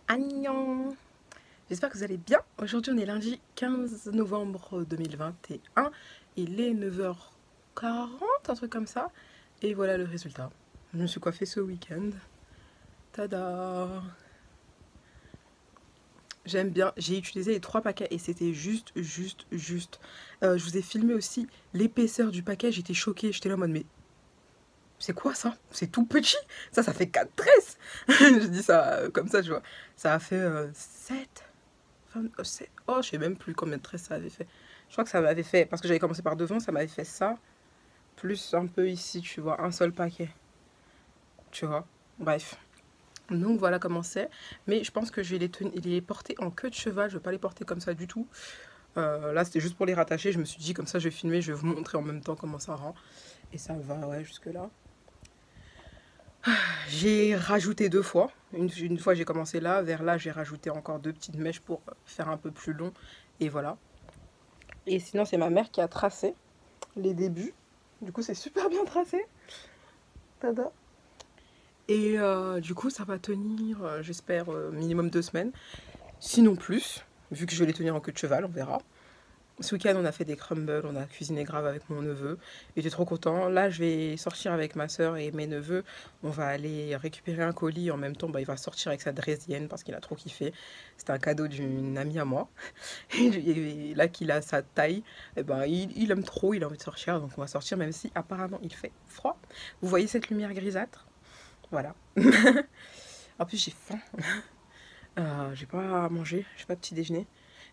Annyeong. J'espère que vous allez bien. Aujourd'hui on est lundi 15 novembre 2021. Il est 9h40, un truc comme ça. Et voilà le résultat. Je me suis coiffée ce week-end. Tada! J'aime bien. J'ai utilisé les 3 paquets et c'était juste. Je vous ai filmé aussi l'épaisseur du paquet. J'étais choquée. J'étais là en mode mais c'est quoi ça? C'est tout petit. Ça fait 4 tresses. Je dis ça comme ça, tu vois. Ça a fait 7. Oh, je sais même plus combien de tresses ça avait fait. Je crois que ça m'avait fait, parce que j'avais commencé par devant, ça m'avait fait ça. Plus un peu ici, tu vois, un seul paquet. Tu vois. Bref. Donc voilà comment c'est. Mais je pense que je vais les porter en queue de cheval. Je vais pas les porter comme ça du tout. Là, c'était juste pour les rattacher. Je me suis dit, comme ça, je vais filmer, je vais vous montrer en même temps comment ça rend. Et ça va, ouais, jusque là. J'ai rajouté 2 fois. Une fois, j'ai commencé là. Vers là, j'ai rajouté encore 2 petites mèches pour faire un peu plus long. Et voilà. Et sinon, c'est ma mère qui a tracé les débuts. Du coup, c'est super bien tracé. Tada. Et du coup, ça va tenir, j'espère, minimum 2 semaines. Sinon plus, vu que je vais les tenir en queue de cheval, on verra. Ce week-end, on a fait des crumbles, on a cuisiné grave avec mon neveu. J'étais trop content. Là, je vais sortir avec ma soeur et mes neveux. On va aller récupérer un colis. En même temps, bah, il va sortir avec sa draisienne parce qu'il a trop kiffé. C'était un cadeau d'une amie à moi. Et là qu'il a sa taille, eh ben, il aime trop, il a envie de sortir. Donc on va sortir même si apparemment il fait froid. Vous voyez cette lumière grisâtre? Voilà. En plus, j'ai faim. J'ai pas à manger, j'ai pas de petit déjeuner.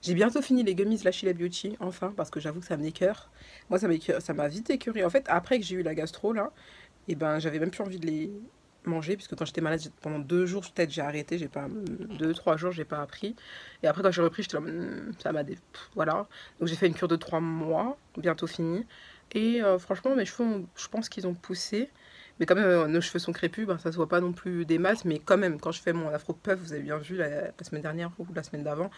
J'ai bientôt fini les gummies la Sheila Beauty, enfin, parce que j'avoue que ça m'écoeure. Moi, ça m'a vite écœuré. En fait, après que j'ai eu la gastro, là, et ben, j'avais même plus envie de les manger, puisque quand j'étais malade, pendant 2 jours, peut-être j'ai arrêté, j'ai pas, 2-3 jours, j'ai pas appris. Et après, quand j'ai repris, j'étais là, ça m'a voilà. Donc, j'ai fait une cure de 3 mois, bientôt finie. Et franchement, mes cheveux, je pense qu'ils ont poussé. Mais quand même, nos cheveux sont crépus, ben, ça se voit pas non plus des masses, mais quand même, quand je fais mon afro puff, vous avez bien vu la semaine dernière ou la semaine d'avant,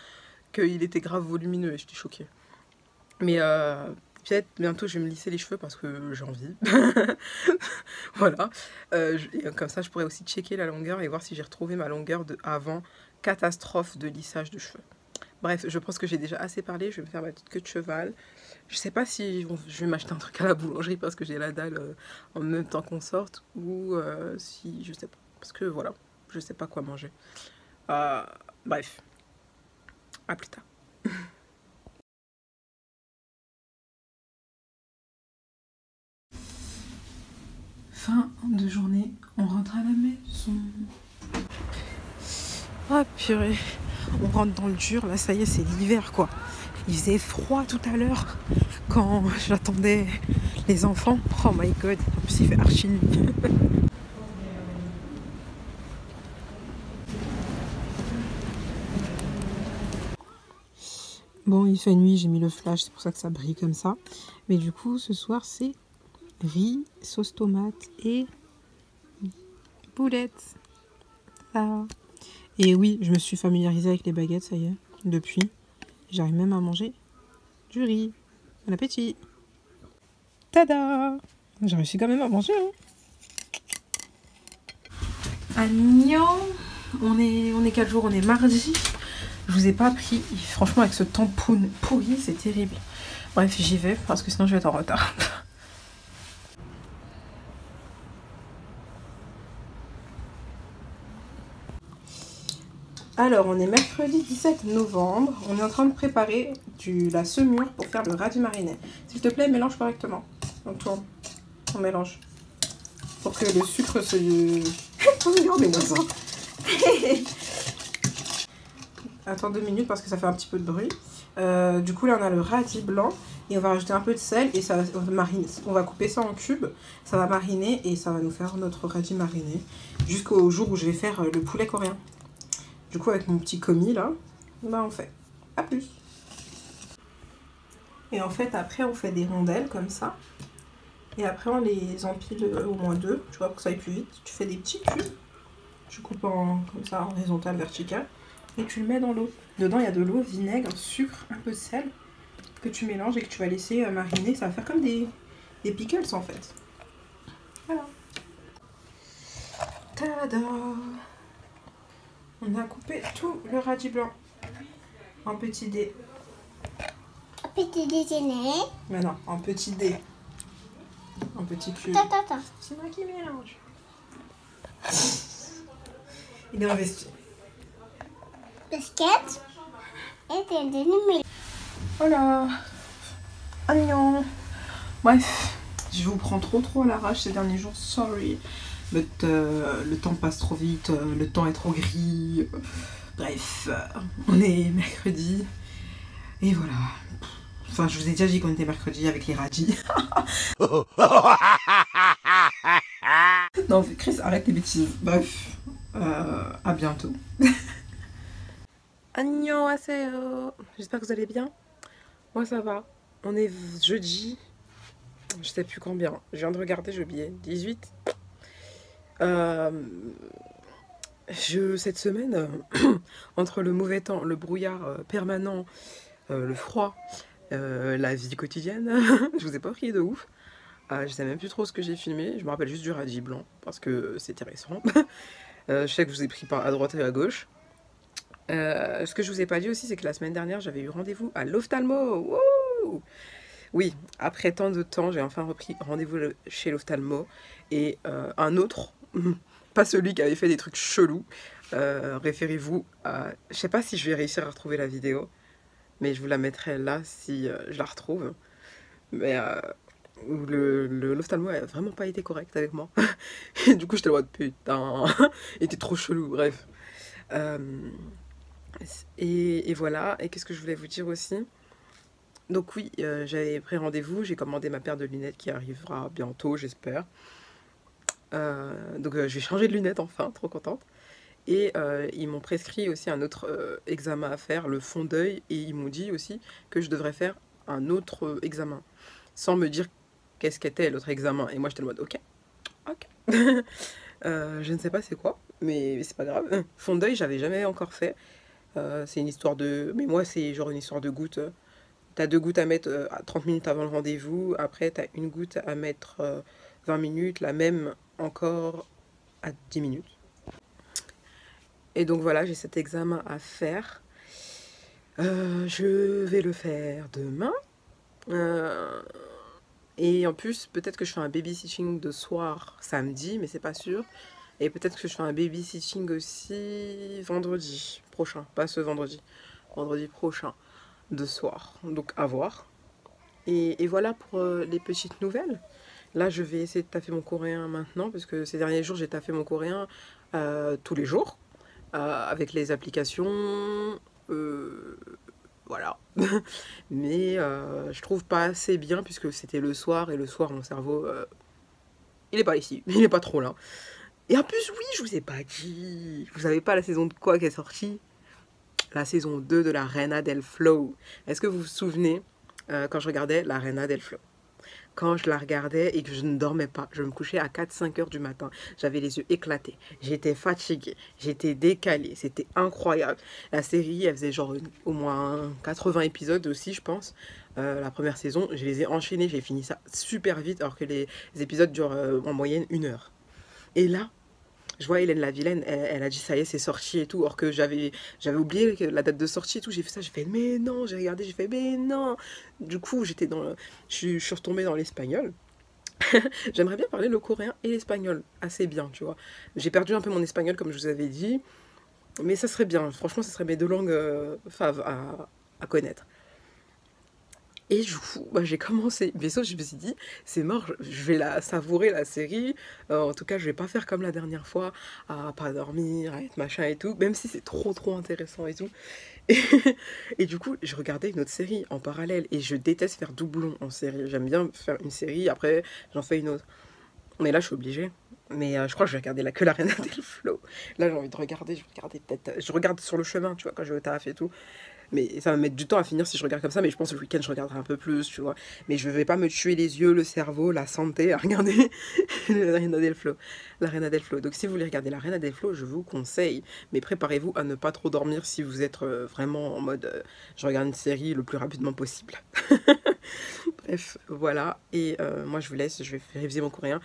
qu'il était grave volumineux et j'étais choquée. Mais peut-être bientôt je vais me lisser les cheveux parce que j'ai envie. Voilà. Comme ça, je pourrais aussi checker la longueur et voir si j'ai retrouvé ma longueur de avant catastrophe de lissage de cheveux. Bref, je pense que j'ai déjà assez parlé. Je vais me faire ma petite queue de cheval. Je sais pas si je vais m'acheter un truc à la boulangerie parce que j'ai la dalle en même temps qu'on sorte ou si je sais pas. Parce que voilà, je sais pas quoi manger. Bref, à plus tard. Fin de journée, on rentre à la maison. Ah purée, on rentre dans le dur, là ça y est, c'est l'hiver quoi. Il faisait froid tout à l'heure quand j'attendais les enfants. Oh my god, en plus il fait archi nuit. Bon, il fait nuit, j'ai mis le flash, c'est pour ça que ça brille comme ça. Mais du coup, ce soir, c'est riz, sauce tomate et boulettes. Ah. Et oui, je me suis familiarisée avec les baguettes, ça y est, depuis. J'arrive même à manger du riz. Bon appétit. Tada! J'ai réussi quand même à manger. Hein. Agnan, on est quel jour? On est mardi. Je vous ai pas pris. Franchement, avec ce temps pourri, c'est terrible. Bref, j'y vais parce que sinon je vais être en retard. Alors, on est mercredi 17 novembre. On est en train de préparer la semure pour faire le radis mariné. S'il te plaît, mélange correctement. On tourne. On mélange. Pour que le sucre se... Regardez-moi ça. Attends 2 minutes parce que ça fait un petit peu de bruit. Du coup, là, on a le radis blanc. Et on va rajouter un peu de sel et ça va mariner. On va couper ça en cubes. Ça va mariner et ça va nous faire notre radis mariné. Jusqu'au jour où je vais faire le poulet coréen. Du coup, avec mon petit commis, là, bah on fait. À plus. Et en fait, après, on fait des rondelles comme ça. Et après, on les empile au moins 2. Tu vois, pour que ça aille plus vite. Tu fais des petits cubes. Tu coupes comme ça, en horizontal, vertical. Et tu le mets dans l'eau. Dedans, il y a de l'eau, vinaigre, sucre, un peu de sel. Que tu mélanges et que tu vas laisser mariner. Ça va faire comme des pickles, en fait. Voilà. Tada! On a coupé tout le radis blanc en petit dé. Un petit déjeuner. Mais non, en petit dé. En petit cube. Attends. C'est moi qui mélange. Il est investi. Basket. Et t'es demi. Voilà. Agnon. Bref, je vous prends trop à l'arrache ces derniers jours. Sorry. Le temps passe trop vite. Le temps est trop gris. Bref, on est mercredi. Et voilà. Enfin, je vous ai déjà dit qu'on était mercredi avec les radis. Non, Chris, arrête tes bêtises. Bref, à bientôt. Annyeonghaseyo. J'espère que vous allez bien. Moi, ça va. On est jeudi. Je sais plus combien. Je viens de regarder, j'ai oublié. 18. Cette semaine, entre le mauvais temps, le brouillard permanent, le froid, la vie quotidienne, je vous ai pas pris de ouf. Je sais même plus trop ce que j'ai filmé. Je me rappelle juste du radis blanc parce que c'était récent. Je sais que je vous ai pris à droite et à gauche. Ce que je vous ai pas dit aussi, c'est que la semaine dernière, j'avais eu rendez-vous à l'ophtalmo. Wouh! Oui, après tant de temps, j'ai enfin repris rendez-vous chez l'ophtalmo. Et un autre, pas celui qui avait fait des trucs chelous. Référez-vous à... Je sais pas si je vais réussir à retrouver la vidéo, mais je vous la mettrai là si je la retrouve. Mais l'ophtalmo a vraiment pas été correct avec moi. Et du coup, j'étais là, putain, il était trop chelou, bref. Et voilà, et qu'est-ce que je voulais vous dire aussi? Donc oui, j'avais pris rendez-vous, j'ai commandé ma paire de lunettes qui arrivera bientôt, j'espère. Donc je vais changer de lunettes enfin, trop contente. Et ils m'ont prescrit aussi un autre examen à faire, le fond d'œil, et ils m'ont dit aussi que je devrais faire un autre examen, sans me dire qu'est-ce qu'était l'autre examen. Et moi j'étais en mode ok. Je ne sais pas c'est quoi, mais c'est pas grave. Fond d'œil, j'avais jamais encore fait. C'est une histoire de... Mais moi c'est genre une histoire de gouttes. T'as 2 gouttes à mettre à 30 minutes avant le rendez-vous. Après, t'as une goutte à mettre 20 minutes. La même encore à 10 minutes. Et donc voilà, j'ai cet examen à faire. Je vais le faire demain. Et en plus, peut-être que je fais un babysitting de soir samedi, mais c'est pas sûr. Et peut-être que je fais un babysitting aussi vendredi prochain. Pas ce vendredi. Vendredi prochain. De soir, donc à voir. Et voilà pour les petites nouvelles. Là, je vais essayer de taffer mon coréen maintenant, parce que ces derniers jours, j'ai taffé mon coréen tous les jours, avec les applications, voilà. Mais je trouve pas assez bien, puisque c'était le soir, et le soir, mon cerveau, il est pas ici, il est pas trop là. Et en plus, oui, je vous ai pas dit, vous savez pas la saison de quoi qui est sortie? La saison 2 de la Reina del Flow. Est-ce que vous vous souvenez quand je regardais la Reina del Flow? Quand je la regardais et que je ne dormais pas, je me couchais à 4-5 heures du matin. J'avais les yeux éclatés, j'étais fatiguée, j'étais décalée, c'était incroyable. La série, elle faisait genre au moins 80 épisodes aussi, je pense. La première saison, je les ai enchaînés, j'ai fini ça super vite, alors que les épisodes durent en moyenne 1 heure. Et là, je vois Hélène la Vilaine, elle a dit ça y est, c'est sorti et tout. Or que j'avais oublié la date de sortie et tout. J'ai fait ça, j'ai fait mais non, j'ai regardé, j'ai fait mais non. Du coup, j'étais je suis retombée dans l'espagnol. J'aimerais bien parler le coréen et l'espagnol assez bien, tu vois. J'ai perdu un peu mon espagnol comme je vous avais dit, mais ça serait bien. Franchement, ça serait mes 2 langues faves à connaître. Et du coup, bah, j'ai commencé. Mais ça, je me suis dit, c'est mort, je vais la savourer la série. En tout cas, je vais pas faire comme la dernière fois, à pas dormir, à être machin et tout, même si c'est trop intéressant et tout. Et, et du coup, je regardais une autre série en parallèle et je déteste faire doublon en série. J'aime bien faire une série, après j'en fais une autre. Mais là, je suis obligée. Mais je crois que je vais regarder que la Reina del Flow. Là, j'ai envie de regarder, je regarde sur le chemin, tu vois, quand je vais au taf et tout. Mais ça va mettre du temps à finir si je regarde comme ça, mais je pense que le week-end je regarderai un peu plus, tu vois. Mais je vais pas me tuer les yeux, le cerveau, la santé à regarder la Reina del Flow. La Reina del Flow. Donc si vous voulez regarder la Reina del Flow, je vous conseille. Mais préparez-vous à ne pas trop dormir si vous êtes vraiment en mode je regarde une série le plus rapidement possible. Bref, voilà. Et moi je vous laisse, je vais réviser mon coréen.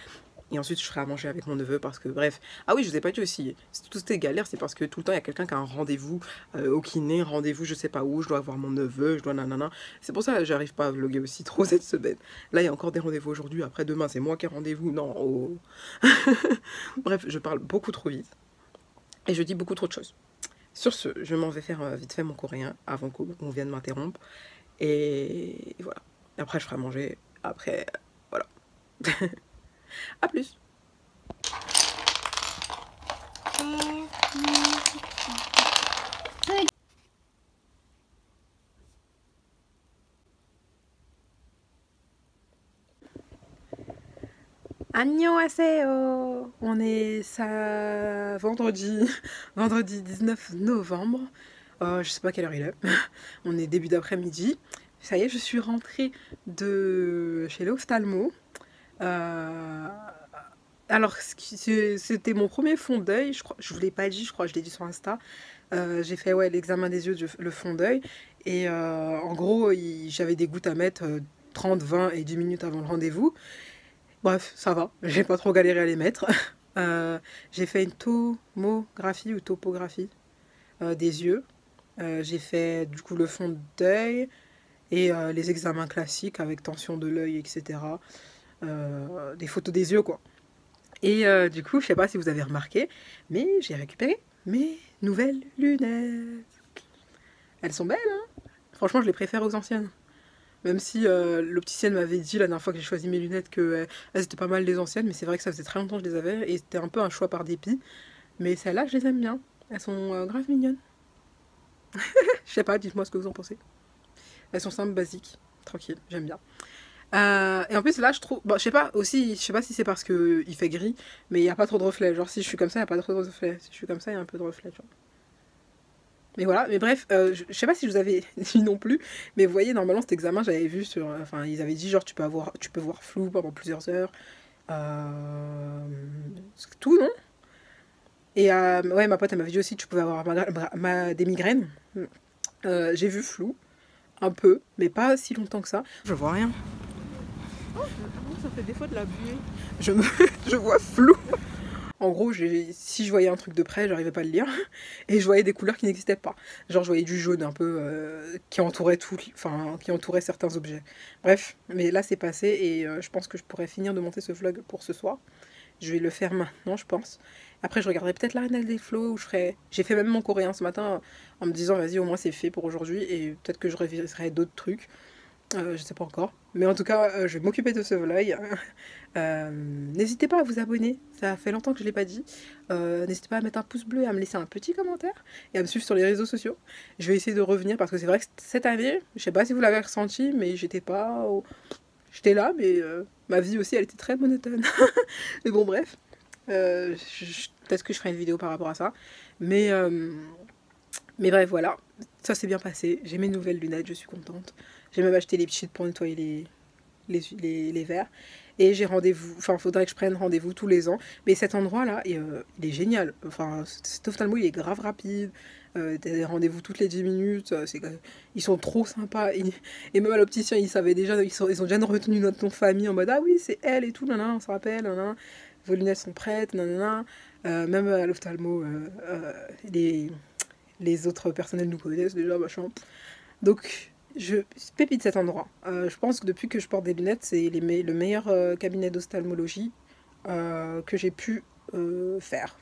Et ensuite, je ferai à manger avec mon neveu parce que, bref. Ah oui, je vous ai pas dit aussi, si tout c'était galère, c'est parce que tout le temps, il y a quelqu'un qui a un rendez-vous au kiné, rendez-vous je sais pas où, je dois voir mon neveu, je dois nanana. C'est pour ça que j'arrive pas à vlogger aussi trop cette semaine. Là, il y a encore des rendez-vous aujourd'hui, après demain, c'est moi qui ai rendez-vous. Non, oh. Bref, je parle beaucoup trop vite. Et je dis beaucoup trop de choses. Sur ce, je m'en vais faire vite fait mon coréen avant qu'on vienne m'interrompre. Et voilà. Après, je ferai à manger. Après, voilà. A plus. Annyeonghaseyo. On est vendredi 19 novembre. Je sais pas quelle heure il est. On est début d'après-midi. Ça y est, je suis rentrée de chez l'ophtalmo. Alors, c'était mon premier fond d'œil. Je vous l'ai pas dit, je crois, je l'ai dit sur Insta. J'ai fait l'examen des yeux, le fond d'œil. Et en gros, j'avais des gouttes à mettre 30, 20 et 10 minutes avant le rendez-vous. Bref, ça va, j'ai pas trop galéré à les mettre. J'ai fait une tomographie ou topographie des yeux. J'ai fait du coup le fond d'œil et les examens classiques avec tension de l'œil, etc. Des photos des yeux, quoi. Et du coup, je sais pas si vous avez remarqué, mais j'ai récupéré mes nouvelles lunettes. Elles sont belles, hein? Franchement, je les préfère aux anciennes. Même si l'opticienne m'avait dit la dernière fois que j'ai choisi mes lunettes qu'elles étaient pas mal les anciennes, mais c'est vrai que ça faisait très longtemps que je les avais et c'était un peu un choix par dépit. Mais celles-là, je les aime bien. Elles sont grave mignonnes. Je sais pas, dites-moi ce que vous en pensez. Elles sont simples, basiques, tranquilles, j'aime bien. Et en plus là, je trouve, bon, je sais pas si c'est parce que il fait gris, mais il y a pas trop de reflets. Genre si je suis comme ça, il y a pas trop de reflets. Si je suis comme ça, il y a un peu de reflets. Tu vois. Mais voilà, mais bref, je sais pas si je vous avais dit non plus, mais vous voyez, normalement cet examen, j'avais vu sur. Enfin, ils avaient dit genre tu peux voir flou pendant plusieurs heures. C'est tout, non? Et ouais, ma pote, elle m'avait dit aussi que tu pouvais avoir des migraines. J'ai vu flou, un peu, mais pas si longtemps que ça. Je vois rien. Oh, ça fait des fois de la buée. Je vois flou. En gros, si je voyais un truc de près, j'arrivais pas à le lire. Et je voyais des couleurs qui n'existaient pas. Genre, je voyais du jaune un peu qui entourait qui entourait certains objets. Bref, mais là, c'est passé et je pense que je pourrais finir de monter ce vlog pour ce soir. Je vais le faire maintenant, je pense. Après, je regarderai peut-être la Reine des Flots, où j'ai fait même mon coréen ce matin en me disant, vas-y, au moins c'est fait pour aujourd'hui. Et peut-être que je réviserai d'autres trucs. Je sais pas encore. Mais en tout cas, je vais m'occuper de ce vlog. N'hésitez pas à vous abonner. Ça fait longtemps que je ne l'ai pas dit. N'hésitez pas à mettre un pouce bleu et à me laisser un petit commentaire. Et à me suivre sur les réseaux sociaux. Je vais essayer de revenir parce que c'est vrai que cette année, je sais pas si vous l'avez ressenti, mais j'étais J'étais là, mais ma vie aussi, elle était très monotone. Mais bon, bref. Peut-être que je ferai une vidéo par rapport à ça. Mais bref, voilà. Ça s'est bien passé. J'ai mes nouvelles lunettes, je suis contente. J'ai même acheté les petits pour nettoyer les verres. Et j'ai rendez-vous, enfin, faudrait que je prenne rendez-vous tous les ans. Mais cet endroit-là, il est génial. Enfin, cet ophtalmo, il est grave rapide. T'as des rendez-vous toutes les 10 minutes. Ils sont trop sympas. Et même à l'opticien, ils savaient déjà, ils ont déjà retenu notre nom de famille en mode ah oui, c'est elle et tout, nanana, on se rappelle, nanana. Vos lunettes sont prêtes, nanana. Même à l'ophtalmo, les autres personnels nous connaissent déjà, machin. Donc, pépite cet endroit. Je pense que depuis que je porte des lunettes, c'est le meilleur cabinet d'ophtalmologie que j'ai pu faire.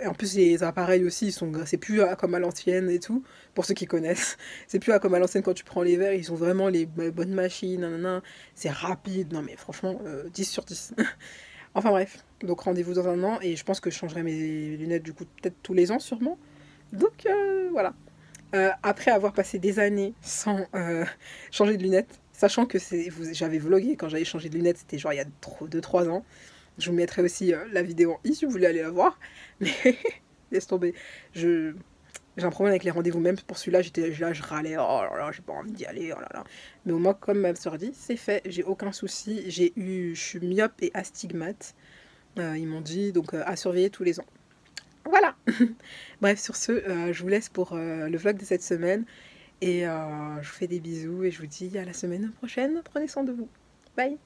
Et en plus, les appareils aussi, c'est plus comme à l'ancienne et tout, pour ceux qui connaissent. C'est plus comme à l'ancienne quand tu prends les verres, ils ont vraiment les bonnes machines, nanana. C'est rapide, non mais franchement, 10 sur 10. Enfin bref, donc rendez-vous dans un an, et je pense que je changerai mes lunettes du coup peut-être tous les ans sûrement. Donc voilà. Après avoir passé des années sans changer de lunettes, sachant que j'avais vlogué quand j'avais changé de lunettes, c'était genre il y a 2-3 ans. Je vous mettrai aussi la vidéo en i si vous voulez aller la voir. Mais laisse tomber. J'ai un problème avec les rendez-vous, même pour celui-là, je râlais, oh là là, j'ai pas envie d'y aller, oh là là. Mais au moins, comme ma soeur dit, c'est fait, j'ai aucun souci. Je suis myope et astigmate, ils m'ont dit, donc à surveiller tous les ans. Voilà. Bref, sur ce, je vous laisse pour le vlog de cette semaine. Et je vous fais des bisous et je vous dis à la semaine prochaine. Prenez soin de vous. Bye.